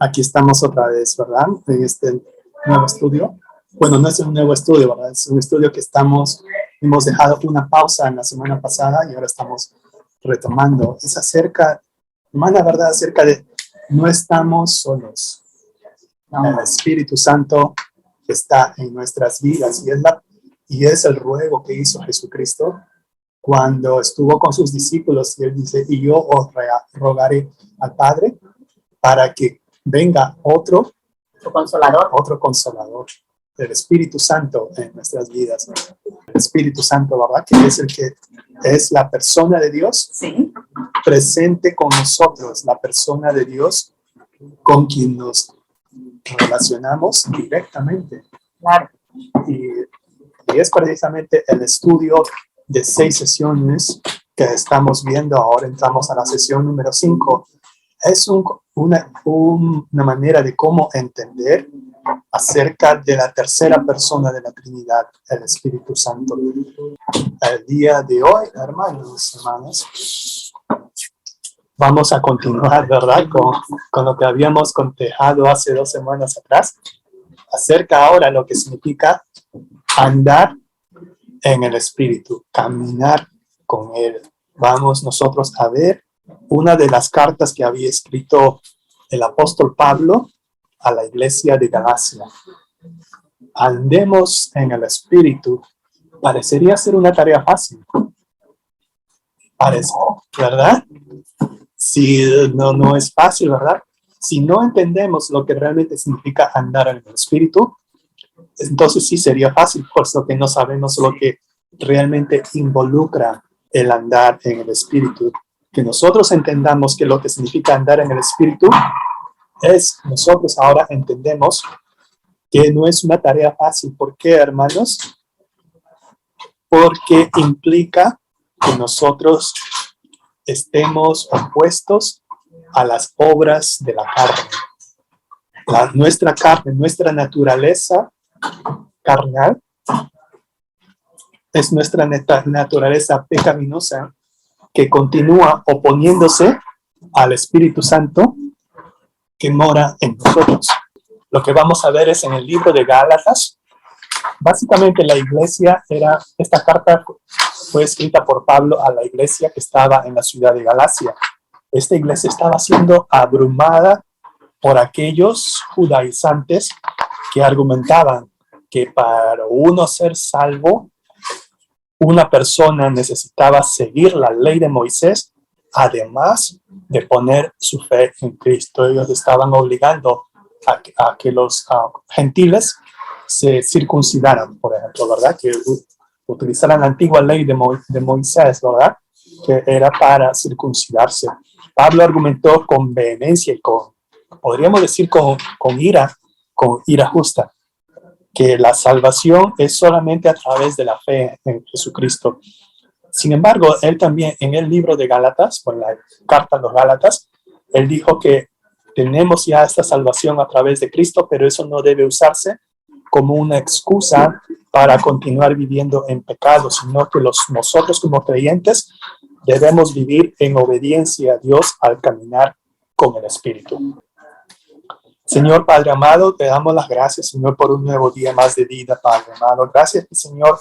Aquí estamos otra vez, ¿verdad? En este nuevo estudio. Bueno, no es un nuevo estudio, ¿verdad? Es un estudio que hemos dejado una pausa en la semana pasada y ahora estamos retomando. Es acerca, hermana, ¿verdad? Acerca de no estamos solos. El Espíritu Santo está en nuestras vidas y es el ruego que hizo Jesucristo cuando estuvo con sus discípulos y él dice, y yo os rogaré al Padre para que venga otro consolador, el Espíritu Santo en nuestras vidas. El Espíritu Santo, ¿verdad? Que es la persona de Dios, Sí. presente con nosotros, la persona de Dios con quien nos relacionamos directamente. Claro. Y es precisamente el estudio de 6 sesiones que estamos viendo. Ahora entramos a la sesión número 5. Es una manera de cómo entender acerca de la tercera persona de la Trinidad, el Espíritu Santo. El día de hoy, hermanas, vamos a continuar, ¿verdad? Con lo que habíamos contejado hace 2 semanas atrás, acerca ahora de lo que significa andar en el Espíritu, caminar con Él. Vamos nosotros a ver una de las cartas que había escrito el apóstol Pablo a la iglesia de Galacia. Andemos en el Espíritu. Parecería ser una tarea fácil. Parece, ¿verdad? Si no es fácil, ¿verdad? Si no entendemos lo que realmente significa andar en el Espíritu, entonces sí sería fácil, puesto que no sabemos lo que realmente involucra el andar en el Espíritu. Que nosotros entendamos que lo que significa andar en el Espíritu es, nosotros ahora entendemos que no es una tarea fácil. ¿Por qué, hermanos? Porque implica que nosotros estemos opuestos a las obras de la carne. Nuestra carne, nuestra naturaleza carnal, es nuestra naturaleza pecaminosa que continúa oponiéndose al Espíritu Santo que mora en nosotros. Lo que vamos a ver es en el libro de Gálatas. Básicamente la iglesia esta carta fue escrita por Pablo a la iglesia que estaba en la ciudad de Galacia. Esta iglesia estaba siendo abrumada por aquellos judaizantes que argumentaban que para uno ser salvo, una persona necesitaba seguir la ley de Moisés, además de poner su fe en Cristo. Ellos estaban obligando a que los gentiles se circuncidaran, por ejemplo, ¿verdad? Que utilizaran la antigua ley de Moisés, ¿verdad? Que era para circuncidarse. Pablo argumentó con vehemencia y podríamos decir con ira justa, que la salvación es solamente a través de la fe en Jesucristo. Sin embargo, él también en el libro de Gálatas, por la carta a los Gálatas, él dijo que tenemos ya esta salvación a través de Cristo, pero eso no debe usarse como una excusa para continuar viviendo en pecado, sino que nosotros como creyentes debemos vivir en obediencia a Dios al caminar con el Espíritu. Señor Padre amado, te damos las gracias, Señor, por un nuevo día más de vida, Padre amado. Gracias, Señor,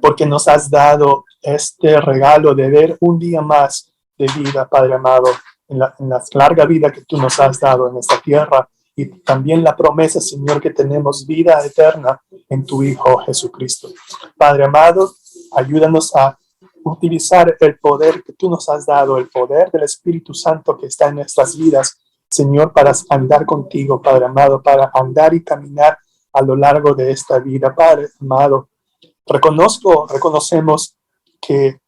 porque nos has dado este regalo de ver un día más de vida, Padre amado, en la larga vida que tú nos has dado en esta tierra, y también la promesa, Señor, que tenemos vida eterna en tu Hijo Jesucristo. Padre amado, ayúdanos a utilizar el poder que tú nos has dado, el poder del Espíritu Santo que está en nuestras vidas, Señor, para andar contigo, Padre amado, para andar y caminar a lo largo de esta vida, Padre amado. Reconocemos que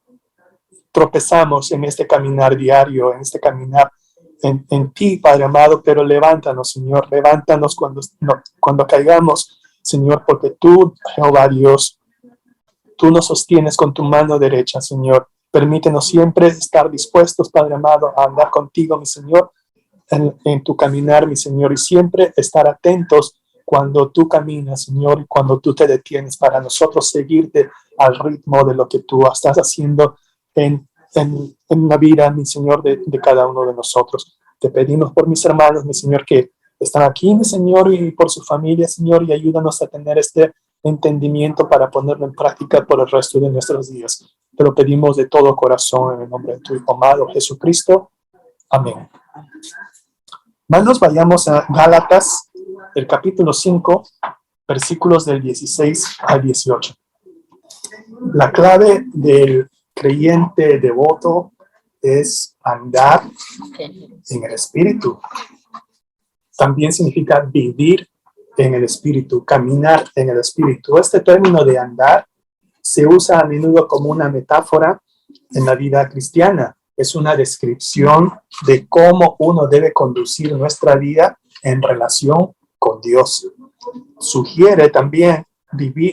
tropezamos en este caminar diario, en este caminar en ti, Padre amado, pero levántanos, Señor, levántanos cuando caigamos, Señor, porque tú, Jehová Dios, tú nos sostienes con tu mano derecha, Señor. Permítenos siempre estar dispuestos, Padre amado, a andar contigo, mi Señor, en tu caminar, mi Señor, y siempre estar atentos cuando tú caminas, Señor, y cuando tú te detienes para nosotros seguirte al ritmo de lo que tú estás haciendo en la vida, mi Señor, de cada uno de nosotros. Te pedimos por mis hermanos, mi Señor, que están aquí, mi Señor, y por su familia, Señor, y ayúdanos a tener este entendimiento para ponerlo en práctica por el resto de nuestros días. Te lo pedimos de todo corazón en el nombre de tu Hijo amado Jesucristo. Amén. Hermanos, vayamos a Gálatas, el capítulo 5, versículos del 16 al 18. La clave del creyente devoto es andar en el Espíritu. También significa vivir en el Espíritu, caminar en el Espíritu. Este término de andar se usa a menudo como una metáfora en la vida cristiana. Es una descripción de cómo uno debe conducir nuestra vida en relación con Dios. Sugiere también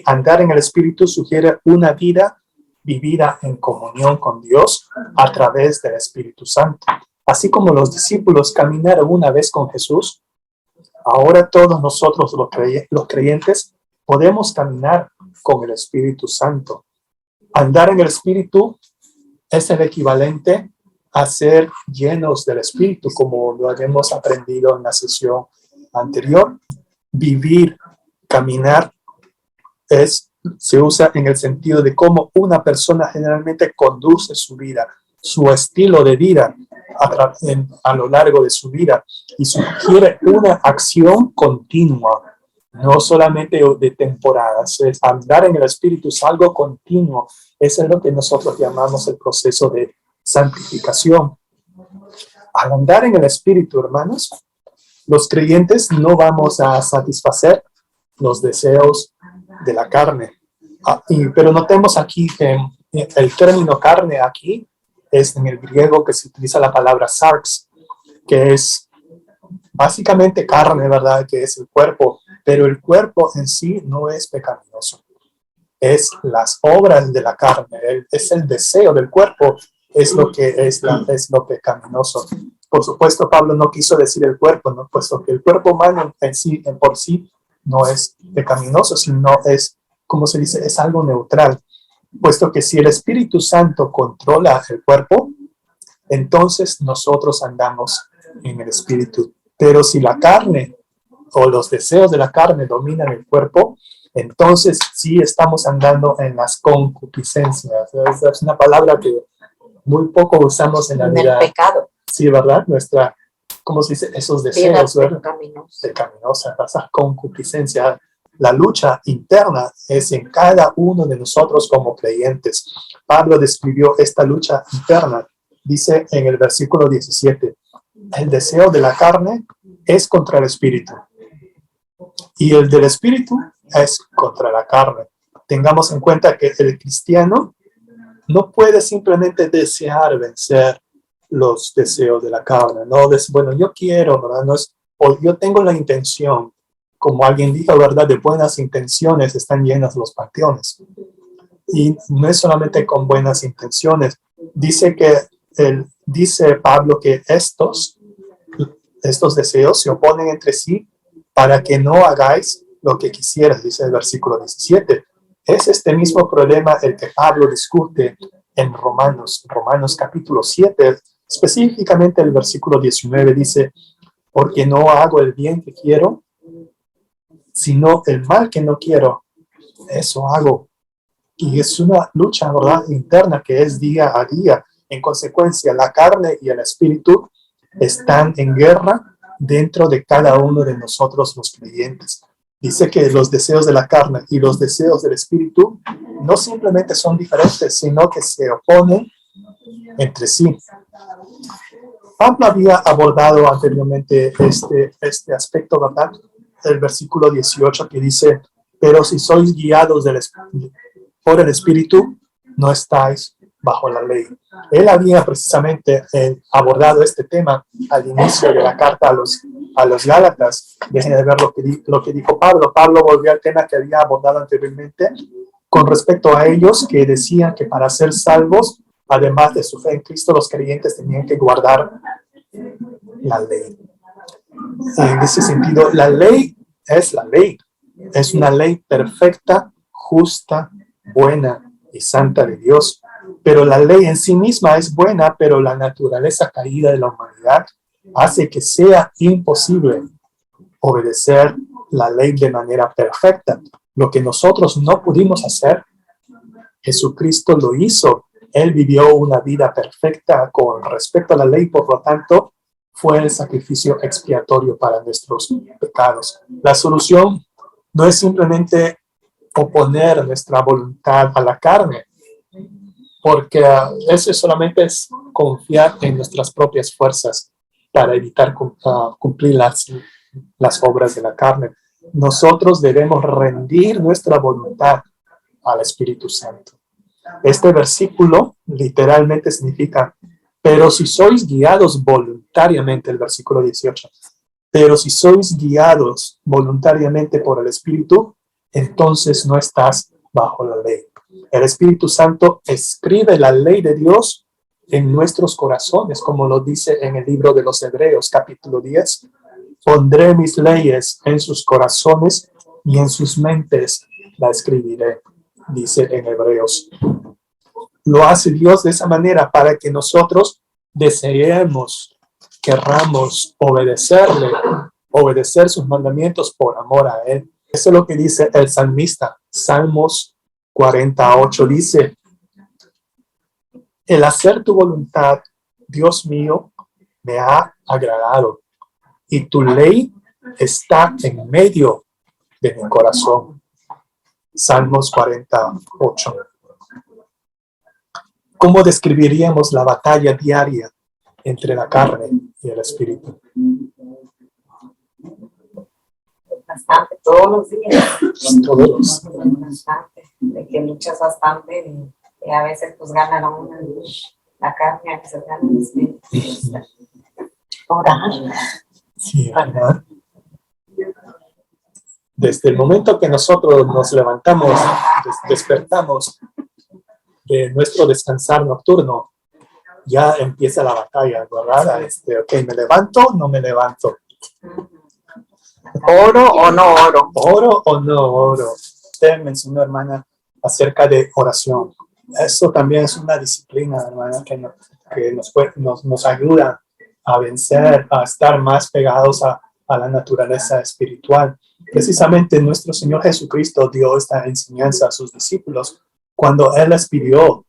andar en el Espíritu, sugiere una vida vivida en comunión con Dios a través del Espíritu Santo. Así como los discípulos caminaron una vez con Jesús, ahora todos nosotros los creyentes podemos caminar con el Espíritu Santo. Andar en el Espíritu es el equivalente a ser llenos del Espíritu, como lo habíamos aprendido en la sesión anterior. Vivir, caminar, se usa en el sentido de cómo una persona generalmente conduce su vida, su estilo de vida a lo largo de su vida, y sugiere una acción continua, no solamente de temporadas. Andar en el Espíritu es algo continuo. Eso es lo que nosotros llamamos el proceso de santificación. Al andar en el Espíritu, hermanos, los creyentes no vamos a satisfacer los deseos de la carne. Pero notemos aquí que el término carne aquí es en el griego que se utiliza la palabra sarx, que es básicamente carne, ¿verdad? Que es el cuerpo, pero el cuerpo en sí no es pecaminoso. Es las obras de la carne, es el deseo del cuerpo, es lo que es lo pecaminoso. Por supuesto, Pablo no quiso decir el cuerpo, ¿no? Puesto que el cuerpo humano por sí no es pecaminoso, sino es, como se dice, es algo neutral. Puesto que si el Espíritu Santo controla el cuerpo, entonces nosotros andamos en el Espíritu. Pero si la carne o los deseos de la carne dominan el cuerpo, entonces sí estamos andando en las concupiscencias. Es una palabra que muy poco usamos en la vida. En el pecado. Sí, ¿verdad? ¿Cómo se dice? Esos deseos, ¿verdad? Pecaminosa, esa concupiscencia. La lucha interna es en cada uno de nosotros como creyentes. Pablo describió esta lucha interna. Dice en el versículo 17, el deseo de la carne es contra el Espíritu y el del Espíritu es contra la carne. Tengamos en cuenta que el cristiano no puede simplemente desear vencer los deseos de la carne. No, bueno, yo quiero, ¿verdad? No es, o yo tengo la intención. Como alguien dijo, ¿verdad? De buenas intenciones están llenas los panteones. Y no es solamente con buenas intenciones. Dice Pablo que estos deseos se oponen entre sí para que no hagáis lo que quisieras, dice el versículo 17. Es este mismo problema el que Pablo discute en Romanos capítulo 7, específicamente el versículo 19 dice, porque no hago el bien que quiero, sino el mal que no quiero, eso hago. Y es una lucha, ¿verdad?, interna que es día a día. En consecuencia, la carne y el espíritu están en guerra dentro de cada uno de nosotros los creyentes. Dice que los deseos de la carne y los deseos del espíritu no simplemente son diferentes, sino que se oponen entre sí. Pablo había abordado anteriormente este aspecto, ¿verdad? El versículo 18 que dice, pero si sois guiados por el Espíritu, no estáis bajo la ley. Él había precisamente abordado este tema al inicio de la carta a los Gálatas. Dejen de ver lo que dijo Pablo. Pablo volvió al tema que había abordado anteriormente con respecto a ellos que decían que para ser salvos, además de su fe en Cristo, los creyentes tenían que guardar la ley. En ese sentido, la ley es la ley. Es una ley perfecta, justa, buena y santa de Dios. Pero la ley en sí misma es buena, pero la naturaleza caída de la humanidad hace que sea imposible obedecer la ley de manera perfecta. Lo que nosotros no pudimos hacer, Jesucristo lo hizo. Él vivió una vida perfecta con respecto a la ley, por lo tanto, fue el sacrificio expiatorio para nuestros pecados. La solución no es simplemente oponer nuestra voluntad a la carne, porque eso solamente es confiar en nuestras propias fuerzas para evitar cumplir las obras de la carne. Nosotros debemos rendir nuestra voluntad al Espíritu Santo. Este versículo literalmente significa, pero si sois guiados voluntariamente, el versículo 18, pero si sois guiados voluntariamente por el Espíritu, entonces no estás bajo la ley. El Espíritu Santo escribe la ley de Dios en nuestros corazones, como lo dice en el libro de los Hebreos, capítulo 10. Pondré mis leyes en sus corazones y en sus mentes la escribiré, dice en Hebreos. Lo hace Dios de esa manera para que nosotros deseemos, querramos obedecerle, obedecer sus mandamientos por amor a Él. Eso es lo que dice el salmista. Salmos 48 dice, el hacer tu voluntad, Dios mío, me ha agradado, y tu ley está en medio de mi corazón. Salmos 48. ¿Cómo describiríamos la batalla diaria entre la carne y el espíritu? Bastante, todos los días. Todos los días. Bastante, de que luchas bastante y a veces pues gana una la carne, a veces gana el espíritu. Orar. Sí, ¿verdad? Desde el momento que nosotros nos levantamos, despertamos de nuestro descansar nocturno, ya empieza la batalla, ¿verdad? Ok, ¿me levanto o no me levanto? ¿Oro o no oro? ¿Oro o no oro? Usted mencionó, hermana, acerca de oración. Eso también es una disciplina, hermana, que nos ayuda a vencer, a estar más pegados a la naturaleza espiritual. Precisamente nuestro Señor Jesucristo dio esta enseñanza a sus discípulos cuando Él les pidió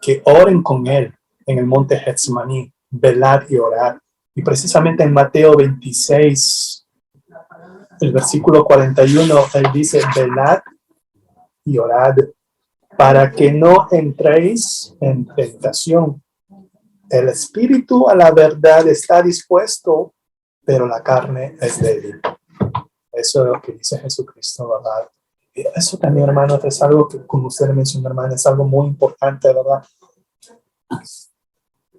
que oren con Él en el monte Getsemaní, velad y orad. Y precisamente en Mateo 26, el versículo 41, Él dice, velad y orad para que no entréis en tentación. El espíritu a la verdad está dispuesto, pero la carne es débil. Eso es lo que dice Jesucristo, ¿verdad? Y eso también, hermanos, es algo que, como usted mencionó, hermano, es algo muy importante, ¿verdad?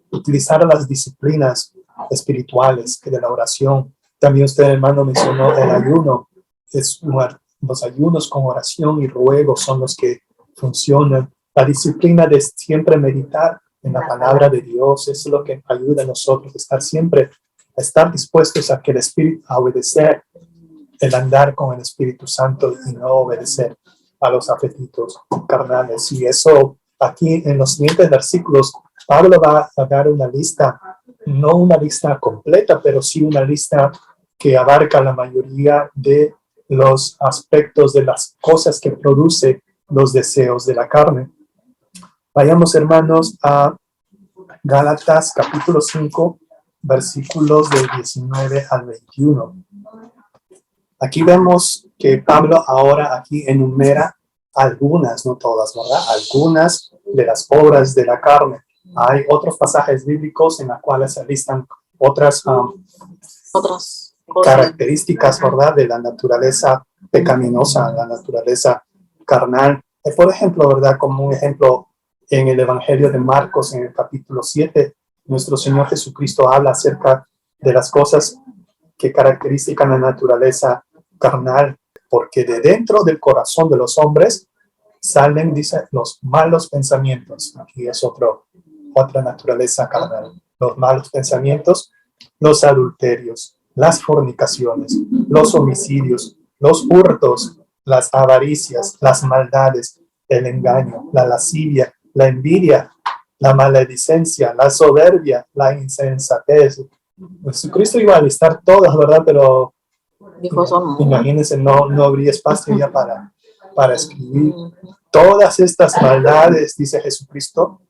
Utilizar las disciplinas espirituales que de la oración. También usted, hermano, mencionó el ayuno. Los ayunos con oración y ruego son los que funcionan. La disciplina de siempre meditar en la palabra de Dios es lo que ayuda a nosotros a estar dispuestos a que el Espíritu, a obedecer, el andar con el Espíritu Santo y no obedecer a los apetitos carnales. Y eso aquí en los siguientes versículos, Pablo va a dar una lista, no una lista completa, pero sí una lista que abarca la mayoría de los aspectos de las cosas que produce los deseos de la carne. Vayamos, hermanos, a Gálatas capítulo 5, versículos del 19 al 21. Aquí vemos que Pablo ahora aquí enumera algunas, no todas, ¿verdad? Algunas de las obras de la carne. Hay otros pasajes bíblicos en los cuales se listan otras características, ¿verdad? De la naturaleza pecaminosa, la naturaleza carnal. Por ejemplo, ¿verdad? Como un ejemplo, en el Evangelio de Marcos, en el capítulo 7, nuestro Señor Jesucristo habla acerca de las cosas que caracterizan la naturaleza carnal, porque de dentro del corazón de los hombres salen, dice, los malos pensamientos. Aquí es otra naturaleza carnal. Los malos pensamientos, los adulterios, las fornicaciones, los homicidios, los hurtos, las avaricias, las maldades, el engaño, la lascivia, la envidia, la maledicencia, la soberbia, la insensatez. Jesucristo iba a listar todas, ¿verdad? Pero Dijo eso. Imagínense, no habría espacio ya para escribir. Todas estas maldades, dice Jesucristo,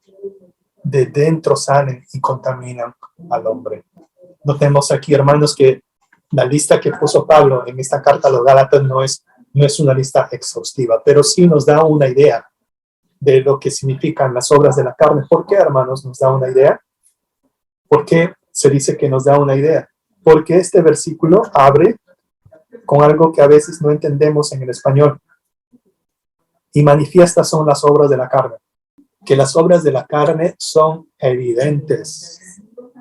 de dentro salen y contaminan al hombre. Notemos aquí, hermanos, que la lista que puso Pablo en esta carta a los Gálatas no es una lista exhaustiva, pero sí nos da una idea de lo que significan las obras de la carne. ¿Por qué, hermanos, nos da una idea? ¿Por qué se dice que nos da una idea? Porque este versículo abre con algo que a veces no entendemos en el español. Y manifiestas son las obras de la carne. Que las obras de la carne son evidentes.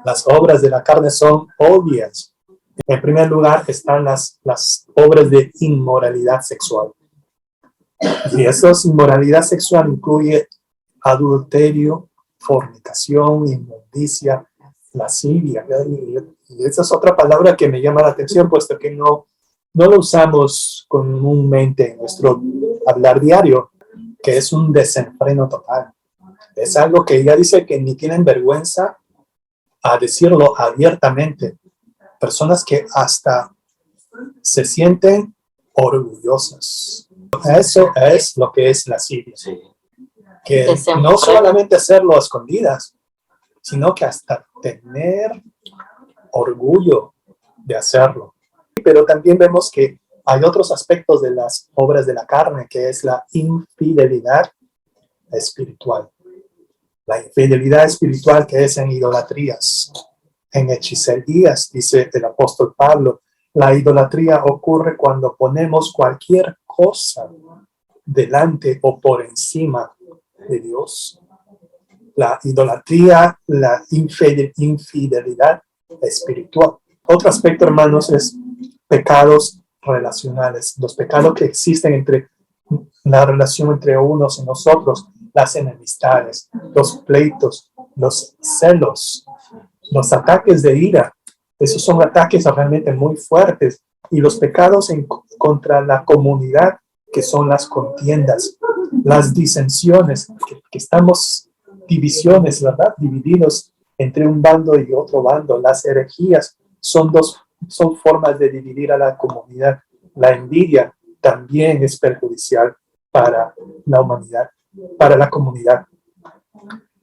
Las obras de la carne son obvias. En primer lugar están las obras de inmoralidad sexual. Y esa inmoralidad sexual incluye adulterio, fornicación, inmundicia, lascivia. Y esa es otra palabra que me llama la atención, puesto que no lo usamos comúnmente en nuestro hablar diario, que es un desenfreno total. Es algo que ya dice que ni tienen vergüenza a decirlo abiertamente. Personas que hasta se sienten orgullosas. Eso es lo que es lascivia. Que no solamente hacerlo a escondidas, sino que hasta tener orgullo de hacerlo. Pero también vemos que hay otros aspectos de las obras de la carne, que es la infidelidad espiritual. La infidelidad espiritual que es en idolatrías, en hechicerías, dice el apóstol Pablo. La idolatría ocurre cuando ponemos cualquier cosa delante o por encima de Dios. La idolatría, la infidelidad espiritual. Otro aspecto, hermanos, es pecados relacionales. Los pecados que existen entre la relación entre unos y nosotros, las enemistades, los pleitos, los celos, los ataques de ira. Esos son ataques realmente muy fuertes. Y los pecados contra la comunidad, que son las contiendas, las disensiones, que estamos divisiones, ¿verdad? Divididos entre un bando y otro bando. Las herejías son formas de dividir a la comunidad. La envidia también es perjudicial para la humanidad, para la comunidad.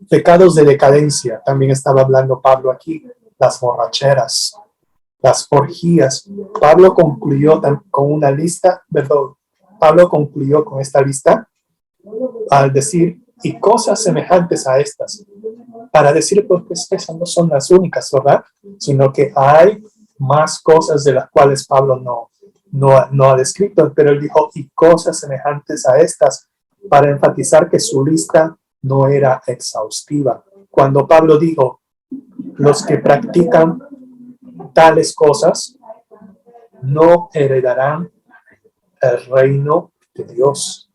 Pecados de decadencia, también estaba hablando Pablo aquí, las borracheras, las orgías. Pablo concluyó con una lista, perdón, Pablo concluyó con esta lista al decir, y cosas semejantes a estas, para decir, pues esas no son las únicas, ¿verdad? Sino que hay más cosas de las cuales Pablo no ha descrito, pero él dijo, y cosas semejantes a estas, para enfatizar que su lista no era exhaustiva. Cuando Pablo dijo, los que practican tales cosas no heredarán el reino de Dios.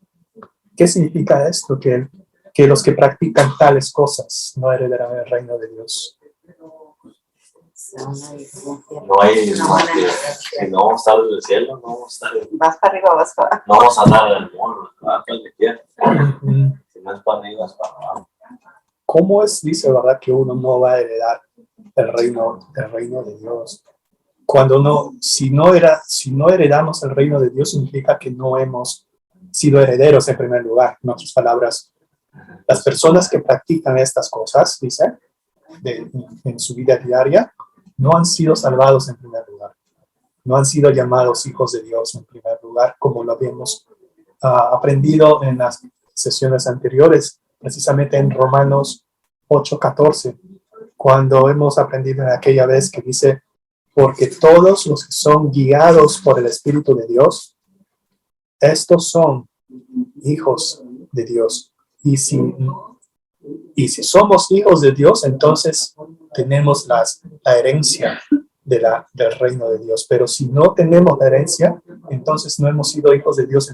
¿Qué significa esto? Que los que practican tales cosas no heredarán el reino de Dios. No hay que no vamos a estar en el cielo, no vamos a estar vas para arriba, vas para abajo. no vamos a andar en el mundo, para donde quiera. Si no es para arriba, es para abajo. ¿Cómo dice, verdad, que uno no va a heredar el reino de Dios? Si no heredamos el reino de Dios, significa que no hemos sido herederos en primer lugar. En otras palabras, las personas que practican estas cosas, dice, en su vida diaria, no han sido salvados en primer lugar. No han sido llamados hijos de Dios en primer lugar, como lo habíamos aprendido en las sesiones anteriores, precisamente en Romanos 8:14, cuando hemos aprendido en aquella vez que dice, porque todos los que son guiados por el Espíritu de Dios, estos son hijos de Dios. Y si somos hijos de Dios, entonces tenemos la herencia del reino de Dios. Pero si no tenemos la herencia, entonces no hemos sido hijos de Dios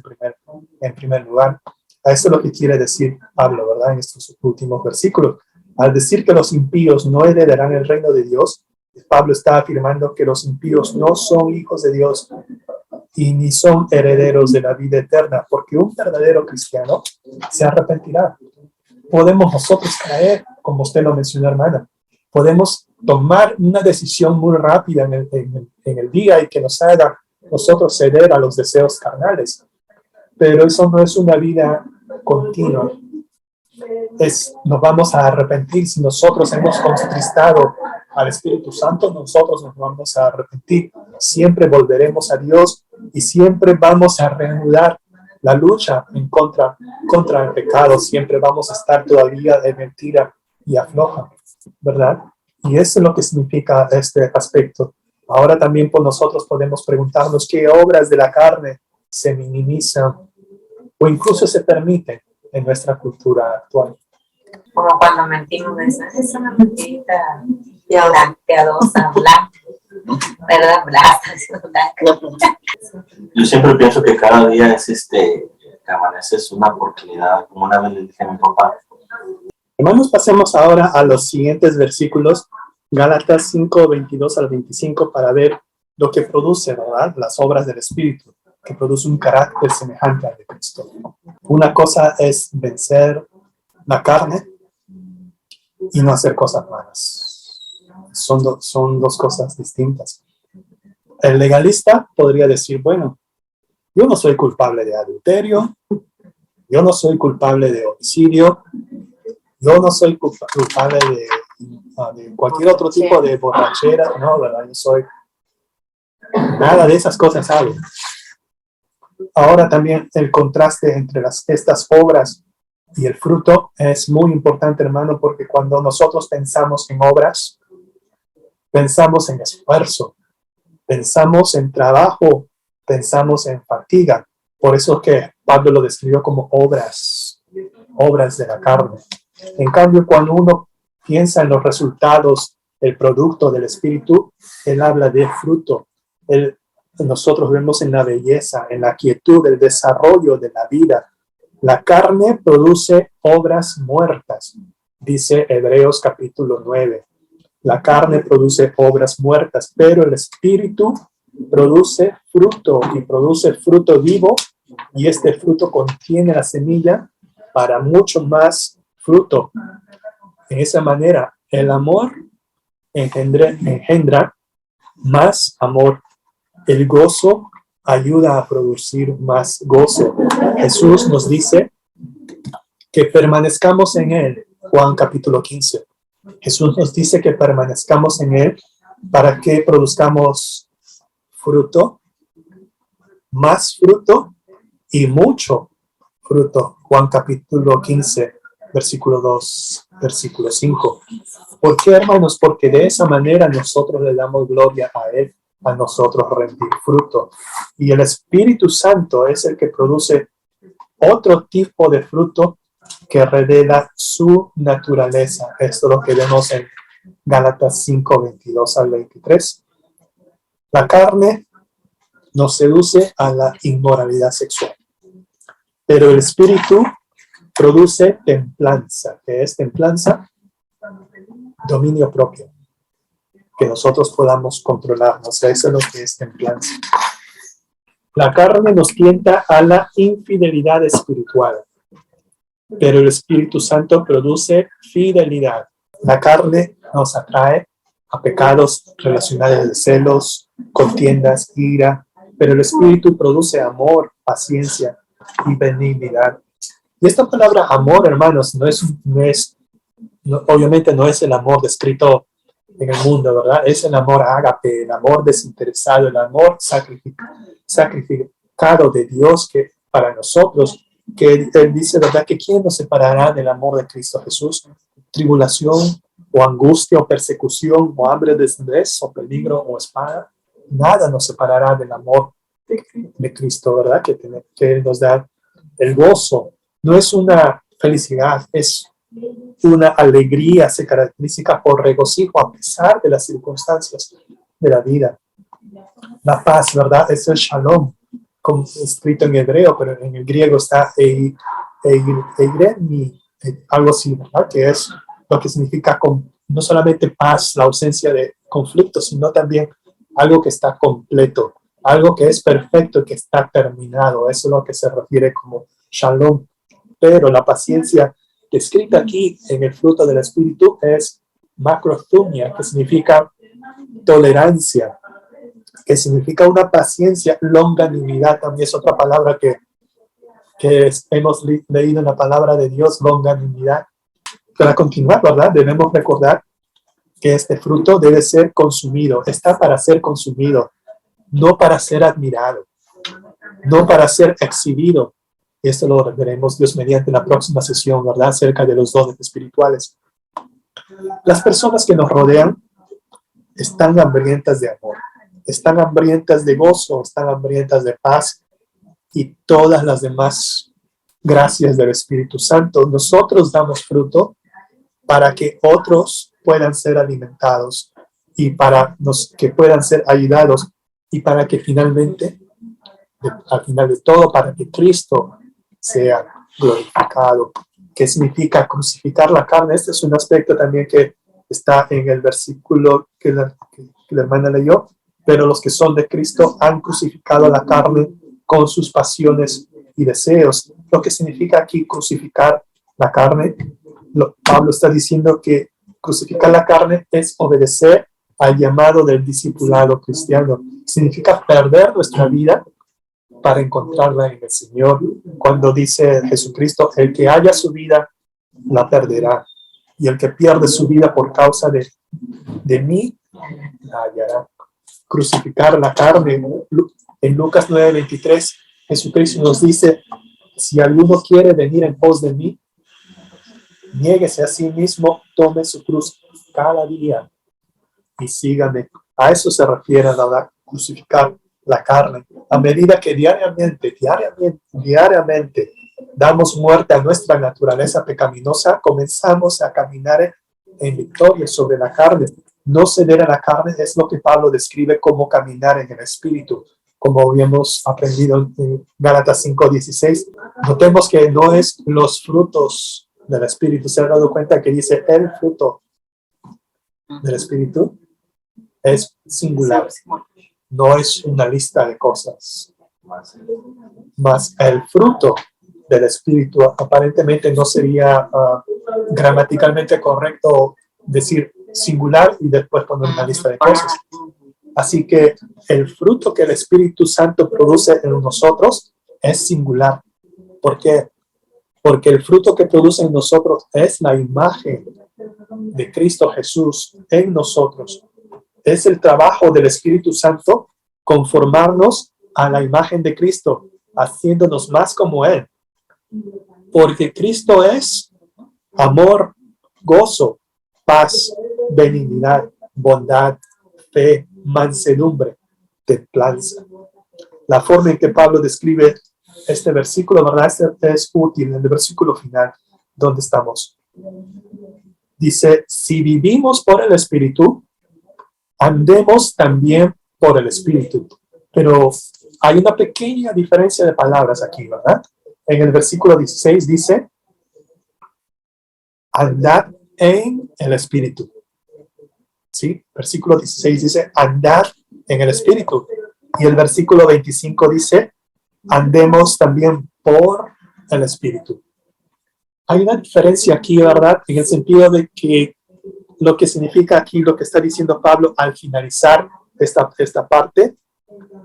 en primer lugar. A eso es lo que quiere decir Pablo, ¿verdad? En estos últimos versículos. Al decir que los impíos no heredarán el reino de Dios, Pablo está afirmando que los impíos no son hijos de Dios y ni son herederos de la vida eterna, porque un verdadero cristiano se arrepentirá. Podemos nosotros caer, como usted lo mencionó, hermana. Podemos tomar una decisión muy rápida en el día y que nos haga nosotros ceder a los deseos carnales. Pero eso no es una vida continua. Nos vamos a arrepentir. Si nosotros hemos contristado al Espíritu Santo, nosotros nos vamos a arrepentir. Siempre volveremos a Dios y siempre vamos a reanudar la lucha contra el pecado. Siempre vamos a estar todavía de mentira y afloja, ¿verdad? Y eso es lo que significa este aspecto. Ahora también por nosotros podemos preguntarnos qué obras de la carne se minimizan o incluso se permiten en nuestra cultura actual. Como cuando mentimos, es una mentirita piadosa, blanca, ¿verdad? Blanca. Yo siempre pienso que cada día que amanece es una oportunidad, como una vez le dije a mi papá. Hermanos, pasemos ahora a los siguientes versículos, Gálatas 5, 22 al 25, para ver lo que produce, ¿verdad? Las obras del Espíritu, que produce un carácter semejante al de Cristo. Una cosa es vencer la carne y no hacer cosas malas. Son dos cosas distintas. El legalista podría decir, bueno, yo no soy culpable de adulterio, yo no soy culpable de homicidio, yo no soy culpable de cualquier otro tipo de borrachera, no, ¿verdad? Yo soy... Nada de esas cosas hago. Ahora también el contraste entre estas obras y el fruto es muy importante, hermano, porque cuando nosotros pensamos en obras, pensamos en esfuerzo, pensamos en trabajo, pensamos en fatiga. Por eso es que Pablo lo describió como obras de la carne. En cambio, cuando uno piensa en los resultados, el producto del Espíritu, él habla de fruto. Nosotros vemos en la belleza, en la quietud, el desarrollo de la vida. La carne produce obras muertas, dice Hebreos capítulo 9. La carne produce obras muertas, pero el Espíritu produce fruto y produce fruto vivo, y este fruto contiene la semilla para mucho más fruto. De esa manera, el amor engendra más amor. El gozo ayuda a producir más gozo. Jesús nos dice que permanezcamos en Él. Juan capítulo 15. Jesús nos dice que permanezcamos en Él para que produzcamos fruto, más fruto y mucho fruto. Juan capítulo 15, versículo 2, versículo 5. ¿Por qué, hermanos? Porque de esa manera nosotros le damos gloria a Él, a nosotros rendir fruto. Y el Espíritu Santo es el que produce otro tipo de fruto que revela su naturaleza. Esto es lo que vemos en Gálatas 5, 22 al 23. La carne nos seduce a la inmoralidad sexual, pero el Espíritu produce templanza. ¿Qué es templanza? Dominio propio, que nosotros podamos controlarnos. Eso es lo que es templanza. La carne nos tienta a la infidelidad espiritual, pero el Espíritu Santo produce fidelidad. La carne nos atrae a pecados relacionados de celos, contiendas, ira, pero el Espíritu produce amor, paciencia y benignidad. Y esta palabra amor, hermanos, obviamente no es el amor descrito en el mundo, ¿verdad? Es el amor ágape, el amor desinteresado, el amor sacrificado de Dios que para nosotros, que Él dice, ¿verdad? Que ¿quién nos separará del amor de Cristo Jesús? Tribulación o angustia o persecución o hambre, desnudez o peligro o espada. Nada nos separará del amor de Cristo, ¿verdad? Que Él nos da el gozo. No es una felicidad, es una alegría, se caracteriza por regocijo a pesar de las circunstancias de la vida. La paz, ¿verdad? Es el shalom, como escrito en hebreo, pero en el griego está eireni, algo así, ¿verdad? Que es lo que significa no solamente paz, la ausencia de conflicto, sino también algo que está completo, algo que es perfecto y que está terminado. Eso es lo que se refiere como shalom. Pero la paciencia descrita aquí en el fruto del Espíritu es macrothumia, que significa tolerancia. que significa una paciencia, longanimidad, también es otra palabra que hemos leído en la palabra de Dios, longanimidad. Para continuar, ¿verdad? Debemos recordar que este fruto debe ser consumido, está para ser consumido, no para ser admirado, no para ser exhibido. Esto lo veremos Dios mediante la próxima sesión, ¿verdad? Acerca de los dones espirituales. Las personas que nos rodean están hambrientas de amor, están hambrientas de gozo, están hambrientas de paz y todas las demás gracias del Espíritu Santo. Nosotros damos fruto para que otros puedan ser alimentados y para que puedan ser ayudados y para que finalmente, al final de todo, para que Cristo sea glorificado. ¿Qué significa crucificar la carne? Este es un aspecto también que está en el versículo que la hermana leyó. Pero los que son de Cristo han crucificado la carne con sus pasiones y deseos. Lo que significa aquí crucificar la carne, Pablo está diciendo que crucificar la carne es obedecer al llamado del discipulado cristiano. Significa perder nuestra vida para encontrarla en el Señor. Cuando dice Jesucristo, el que haya su vida, la perderá. Y el que pierde su vida por causa de mí, la hallará. Crucificar la carne. En Lucas 9:23, Jesucristo nos dice, si alguno quiere venir en pos de mí, niéguese a sí mismo, tome su cruz cada día y sígame. A eso se refiere, ¿verdad? Crucificar la carne. A medida que diariamente damos muerte a nuestra naturaleza pecaminosa, comenzamos a caminar en victoria sobre la carne. No ceder a la carne es lo que Pablo describe como caminar en el Espíritu, como habíamos aprendido en Gálatas 5:16. Notemos que no es los frutos del Espíritu. ¿Se han dado cuenta que dice el fruto del Espíritu? Es singular. No es una lista de cosas. Más el fruto del Espíritu aparentemente no sería gramaticalmente correcto decir singular y después poner una lista de cosas. Así que el fruto que el Espíritu Santo produce en nosotros es singular. ¿Por qué? Porque el fruto que produce en nosotros es la imagen de Cristo Jesús en nosotros. Es el trabajo del Espíritu Santo conformarnos a la imagen de Cristo, haciéndonos más como Él. Porque Cristo es amor, gozo, paz, benignidad, bondad, fe, mansedumbre, templanza. La forma en que Pablo describe este versículo, ¿verdad? Es útil en el versículo final, donde estamos. Dice, si vivimos por el Espíritu, andemos también por el Espíritu. Pero hay una pequeña diferencia de palabras aquí, ¿verdad? En el versículo 16 dice, andad en el Espíritu. ¿Sí? Versículo 16 dice, andad en el Espíritu. Y el versículo 25 dice, andemos también por el Espíritu. Hay una diferencia aquí, ¿verdad? En el sentido de que lo que significa aquí, lo que está diciendo Pablo al finalizar esta parte,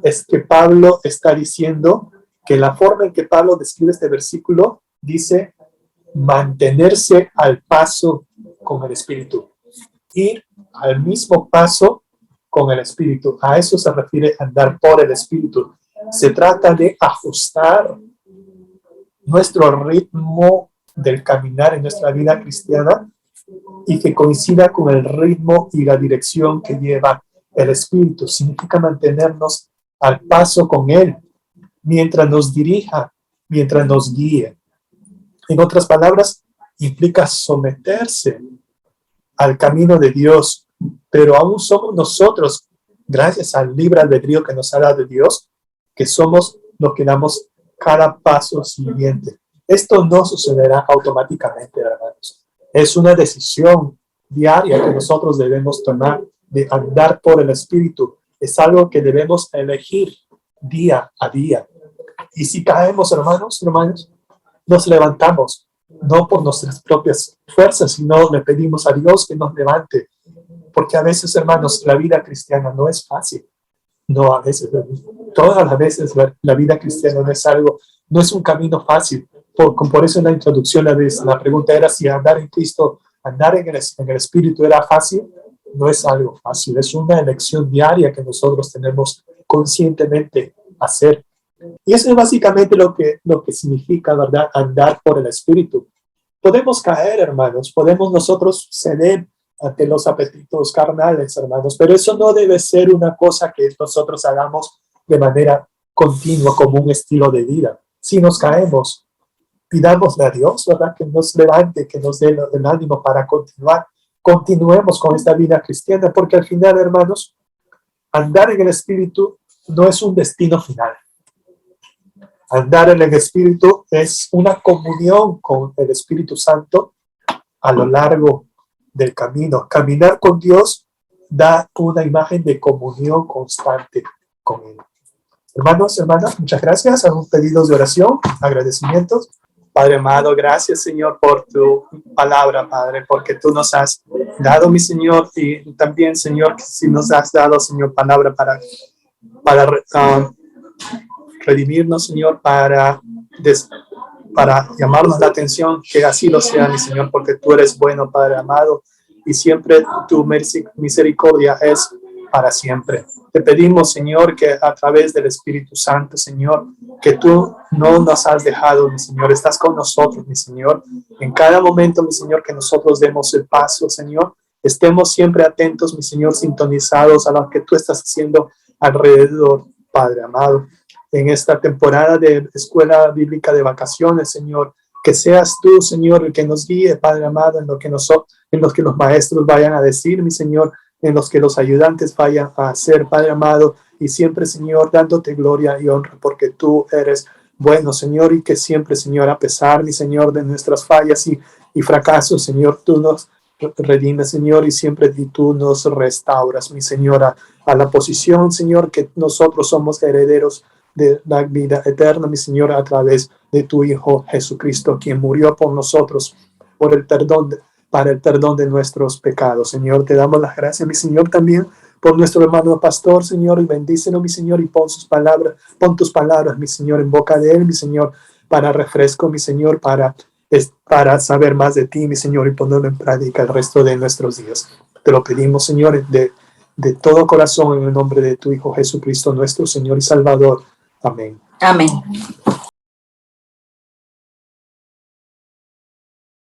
es que Pablo está diciendo que la forma en que Pablo describe este versículo dice mantenerse al paso con el Espíritu, ir al mismo paso con el Espíritu. A eso se refiere andar por el Espíritu. Se trata de ajustar nuestro ritmo del caminar en nuestra vida cristiana y que coincida con el ritmo y la dirección que lleva el Espíritu. Significa mantenernos al paso con Él mientras nos dirija, mientras nos guíe. En otras palabras, implica someterse al camino de Dios, pero aún somos nosotros, gracias al libre albedrío que nos ha dado Dios, que somos los que damos cada paso siguiente. Esto no sucederá automáticamente, hermanos. Es una decisión diaria que nosotros debemos tomar de andar por el Espíritu. Es algo que debemos elegir día a día. Y si caemos, hermanos, nos levantamos, no por nuestras propias fuerzas, sino le pedimos a Dios que nos levante. Porque a veces, hermanos, la vida cristiana no es fácil. No, a veces, todas las veces la vida cristiana no es un camino fácil. Por eso en la introducción la pregunta era si andar en Cristo, andar en el Espíritu era fácil. No es algo fácil, es una elección diaria que nosotros tenemos conscientemente hacer. Y eso es básicamente lo que significa, ¿verdad? Andar por el Espíritu. Podemos caer, hermanos, podemos nosotros ceder ante los apetitos carnales, hermanos, pero eso no debe ser una cosa que nosotros hagamos de manera continua como un estilo de vida. Si nos caemos, pidámosle a Dios, ¿verdad? Que nos levante, que nos dé el ánimo para continuar. Continuemos con esta vida cristiana, porque al final, hermanos, andar en el Espíritu no es un destino final. Andar en el Espíritu es una comunión con el Espíritu Santo a lo largo del camino. Caminar con Dios da una imagen de comunión constante con Él. Hermanos, hermanas, muchas gracias. Algunos pedidos de oración, agradecimientos. Padre amado, gracias, Señor, por tu palabra, Padre, porque tú nos has dado, mi Señor, y también, Señor, que si nos has dado, Señor, palabra para redimirnos, Señor, para llamarnos la atención, que así lo sea, mi Señor, porque tú eres bueno, Padre amado, y siempre tu misericordia es para siempre. Te pedimos, Señor, que a través del Espíritu Santo, Señor, que tú no nos has dejado, mi Señor, estás con nosotros, mi Señor, en cada momento, mi Señor, que nosotros demos el paso, Señor, estemos siempre atentos, mi Señor, sintonizados a lo que tú estás haciendo alrededor, Padre amado. En esta temporada de escuela bíblica de vacaciones, Señor, que seas tú, Señor, el que nos guíe, Padre amado, en lo que los maestros vayan a decir, mi Señor, en los que los ayudantes vayan a hacer, Padre amado, y siempre, Señor, dándote gloria y honra, porque tú eres bueno, Señor, y que siempre, Señor, a pesar, mi Señor, de nuestras fallas y fracasos, Señor, tú nos redimes, Señor, y siempre tú nos restauras, mi Señor, a la posición, Señor, que nosotros somos herederos de la vida eterna, mi Señor, a través de tu Hijo Jesucristo, quien murió por nosotros, para el perdón de nuestros pecados. Señor, te damos las gracias, mi Señor, también por nuestro hermano pastor, Señor, y bendícelo, mi Señor, y pon tus palabras, mi Señor, en boca de él, mi Señor, para refresco, mi Señor, para saber más de ti, mi Señor, y ponerlo en práctica el resto de nuestros días. Te lo pedimos, Señor, de todo corazón, en el nombre de tu Hijo Jesucristo, nuestro Señor y Salvador. Amén. Amén.